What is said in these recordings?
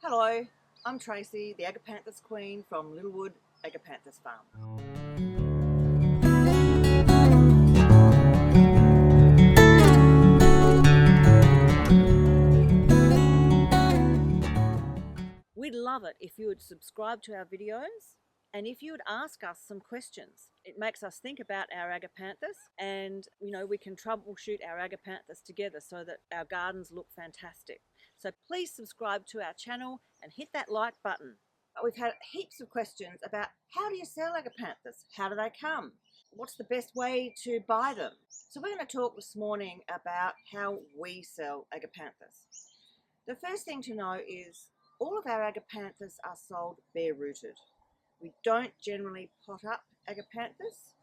Hello, I'm Tracy, the Agapanthus Queen from Littlewood Agapanthus Farm. We'd love it if you would subscribe to our videos and if you would ask us some questions. It makes us think about our Agapanthus, and we can troubleshoot our Agapanthus together so that our gardens look fantastic. So please subscribe to our channel and hit that like button. We've had heaps of questions about how do you sell Agapanthus? How do they come? What's the best way to buy them? So we're going to talk this morning about how we sell Agapanthus. The first thing to know is all of our Agapanthus are sold bare rooted. We don't generally pot up Agapanthus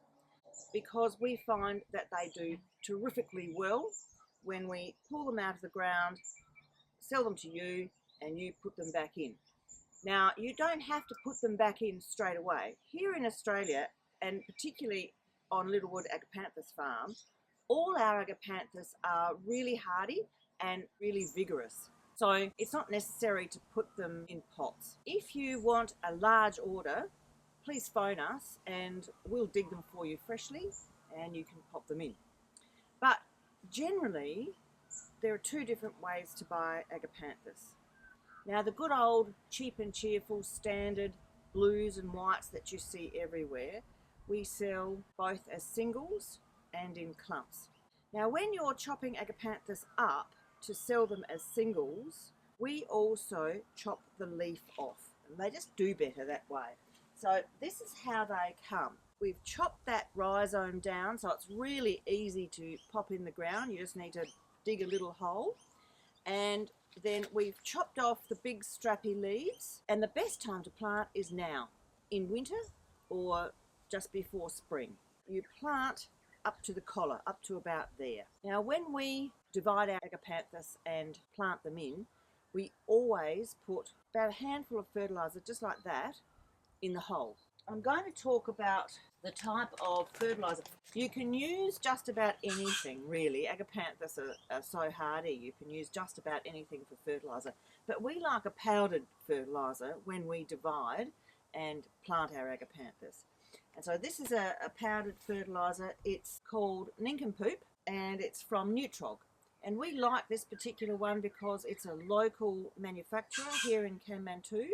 because we find that they do terrifically well when we pull them out of the ground, sell them to you, and you put them back in. Now, you don't have to put them back in straight away. Here in Australia, and particularly on Littlewood Agapanthus Farm, all our Agapanthus are really hardy and really vigorous. So it's not necessary to put them in pots. If you want a large order, please phone us and we'll dig them for you freshly and you can pop them in. But generally, there are two different ways to buy Agapanthus. Now, the good old cheap and cheerful standard blues and whites that you see everywhere, we sell both as singles and in clumps. Now, when you're chopping Agapanthus up to sell them as singles, we also chop the leaf off, and they just do better that way. So this is how they come. We've chopped that rhizome down, so it's really easy to pop in the ground. You just need to dig a little hole, and then we've chopped off the big strappy leaves, and the best time to plant is now, in winter or just before spring. You plant up to the collar, up to about there. Now, when we divide our Agapanthus and plant them in, we always put about a handful of fertilizer, just like that, in the hole. I'm going to talk about the type of fertilizer. You can use just about anything, really. Agapanthus are so hardy, you can use just about anything for fertilizer. But we like a powdered fertilizer when we divide and plant our Agapanthus. And so this is a powdered fertilizer. It's called Nincompoop and it's from Nutrog. And we like this particular one because it's a local manufacturer here in Kathmandu.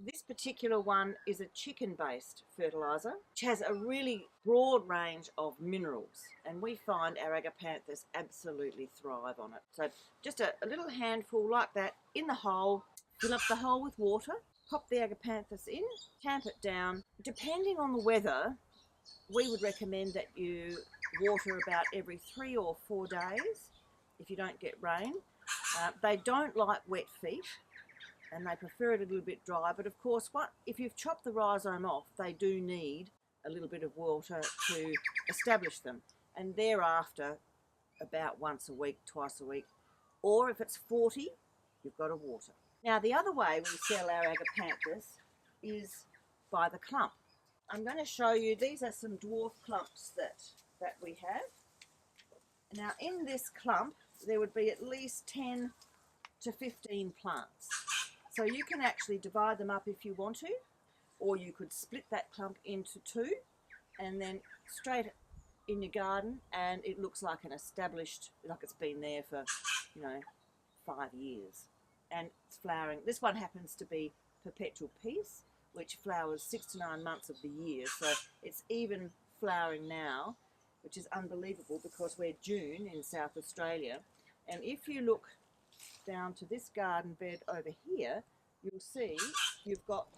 This particular one is a chicken-based fertilizer, which has a really broad range of minerals, and we find our Agapanthus absolutely thrive on it. So just a little handful like that in the hole, fill up the hole with water, pop the Agapanthus in, tamp it down. Depending on the weather, we would recommend that you water about every 3 or 4 days if you don't get rain. They don't like wet feet, and they prefer it a little bit dry, but of course if you've chopped the rhizome off, they do need a little bit of water to establish them, and thereafter about once a week, twice a week, or if it's 40, you've got to water. Now, the other way we sell our Agapanthus is by the clump. I'm going to show you, these are some dwarf clumps that we have. Now, in this clump there would be at least 10 to 15 plants. So you can actually divide them up if you want to, or you could split that clump into 2 and then straight in your garden, and it looks like an established, like it's been there for 5 years, and it's flowering. This one happens to be perpetual peace, which flowers 6 to 9 months of the year, so it's even flowering now, which is unbelievable because we're June in South Australia. And if you look down to this garden bed over here, you'll see you've got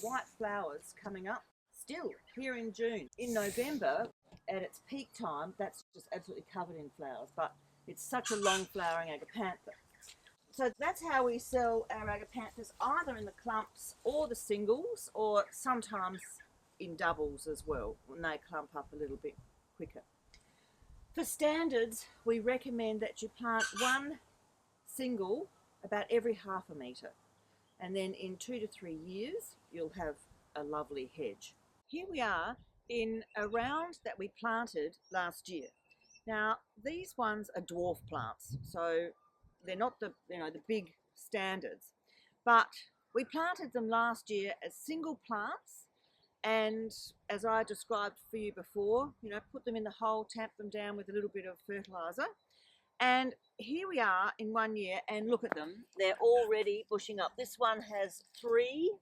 white flowers coming up still here in June. In November, at its peak time, that's just absolutely covered in flowers, but it's such a long flowering Agapanthus. So that's how we sell our Agapanthus, either in the clumps or the singles, or sometimes in doubles as well, when they clump up a little bit quicker. For standards, we recommend that you plant one single about every half a metre, and then in 2 to 3 years you'll have a lovely hedge. Here we are in a round that we planted last year. Now, these ones are dwarf plants, so they're not the the big standards, but We planted them last year as single plants, and as I described for you before, you know, put them in the hole, tamp them down with a little bit of fertilizer. And here we are in 1 year, and look at them. They're already bushing up. This one has 3.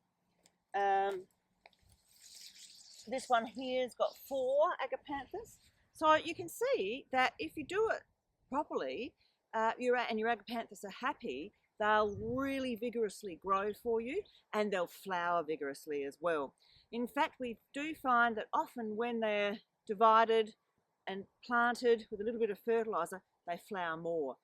This one here's got 4 agapanthus. So you can see that if you do it properly, your agapanthus are happy, they'll really vigorously grow for you, and they'll flower vigorously as well. In fact, we do find that often when they're divided and planted with a little bit of fertilizer, they flower more.